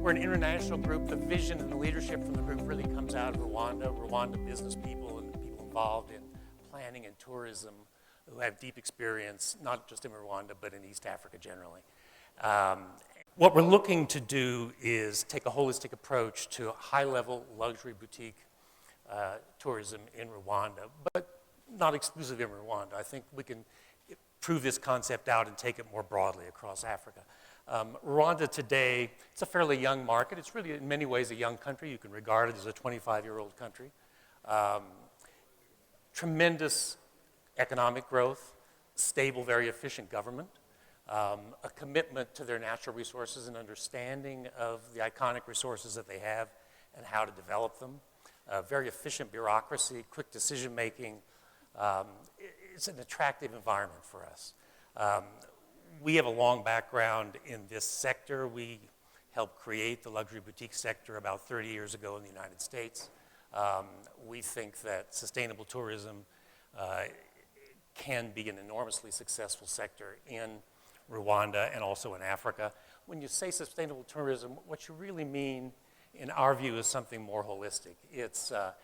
We're an international group. The vision and the leadership from the group really comes out of Rwanda. Rwanda business people and the people involved in planning and tourism who have deep experience, not just in Rwanda, but in East Africa generally. What we're looking to do is take a holistic approach to high-level luxury boutique tourism in Rwanda, but not exclusively in Rwanda. I think we can prove this concept out and take it more broadly across Africa. Rwanda today, it's a fairly young market. It's really, in many ways, a young country. You can regard it as a 25-year-old country. Tremendous economic growth, stable, very efficient government, a commitment to their natural resources and understanding of the iconic resources that they have and how to develop them, very efficient bureaucracy, quick decision-making. It's an attractive environment for us. We have a long background in this sector. We helped create the luxury boutique sector about 30 years ago in the United States. We think that sustainable tourism can be an enormously successful sector in Rwanda and also in Africa. When you say sustainable tourism, what you really mean, in our view, is something more holistic. It's a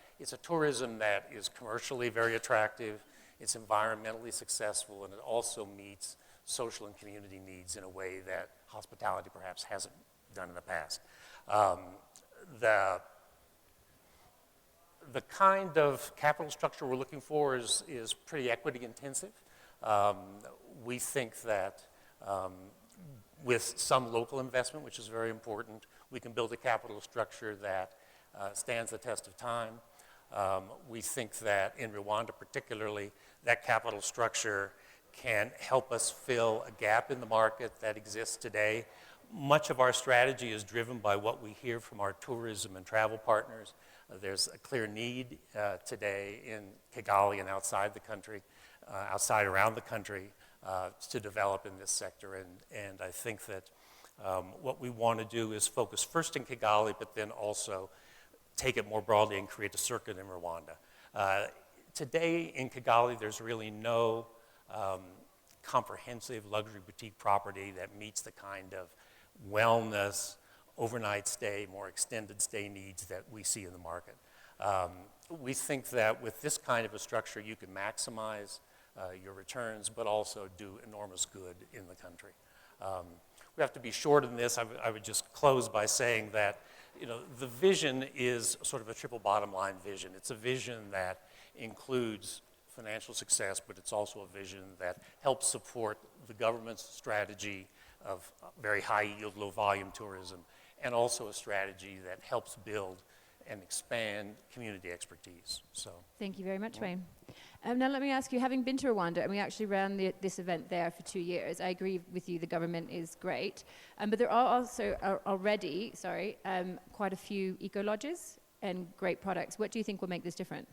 tourism that is commercially very attractive, it's environmentally successful, and it also meets social and community needs in a way that hospitality perhaps hasn't done in the past. The kind of capital structure we're looking for is pretty equity intensive. We think that with some local investment, which is very important, we can build a capital structure that stands the test of time. We think that in Rwanda particularly, that capital structure can help us fill a gap in the market that exists today. Much of our strategy is driven by what we hear from our tourism and travel partners. There's a clear need today in Kigali and outside the country, around the country, to develop in this sector. And I think that what we want to do is focus first in Kigali, but then also take it more broadly and create a circuit in Rwanda. Today in Kigali, there's really no comprehensive luxury boutique property that meets the kind of wellness, overnight stay, more extended stay needs that we see in the market. We think that with this kind of a structure, you can maximize your returns, but also do enormous good in the country. We have to be short in this. I would just close by saying that, the vision is sort of a triple bottom line vision. It's a vision that includes financial success, but it's also a vision that helps support the government's strategy of very high yield, low volume tourism, and also a strategy that helps build and expand community expertise. So, thank you very much, Wayne. Now let me ask you, having been to Rwanda, and we actually ran this event there for 2 years, I agree with you, the government is great, but there are also already, quite a few eco-lodges and great products. What do you think will make this different?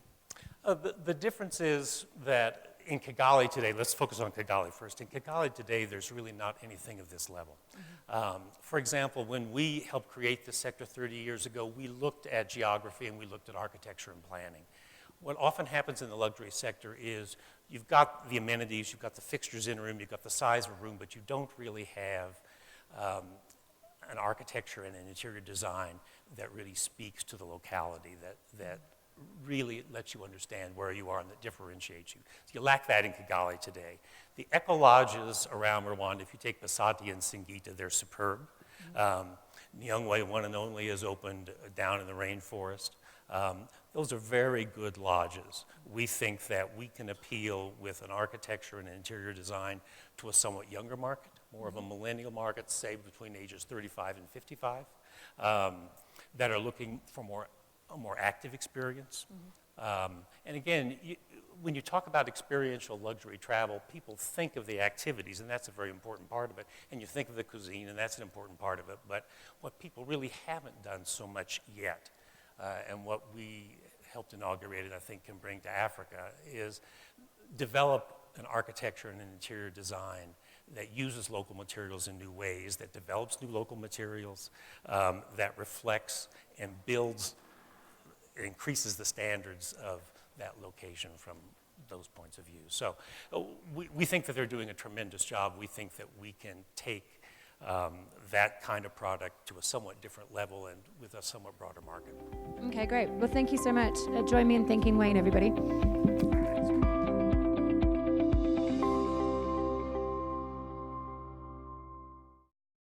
The difference is that in Kigali today, let's focus on Kigali first. In Kigali today, there's really not anything of this level. Mm-hmm. For example, when we helped create this sector 30 years ago, we looked at geography and we looked at architecture and planning. What often happens in the luxury sector is you've got the amenities, you've got the fixtures in a room, you've got the size of a room, but you don't really have an architecture and an interior design that really speaks to the locality, that really lets you understand where you are and that differentiates you. So you lack that in Kigali today. The eco-lodges around Rwanda, if you take Basati and Singita, they're superb. Mm-hmm. Nyungwe, one and only, is opened down in the rainforest. Those are very good lodges. We think that we can appeal with an architecture and an interior design to a somewhat younger market, more of a millennial market, say between ages 35 and 55, that are looking for a more active experience. Mm-hmm. And again, when you talk about experiential luxury travel, people think of the activities, and that's a very important part of it, and you think of the cuisine, and that's an important part of it, but what people really haven't done so much yet, and what we helped inaugurate and I think can bring to Africa, is develop an architecture and an interior design that uses local materials in new ways, that develops new local materials, that reflects and builds, increases the standards of that location from those points of view. So we think that they're doing a tremendous job. We think that we can take that kind of product to a somewhat different level and with a somewhat broader market. Okay, great. Well, thank you so much. Join me in thanking Wayne, everybody.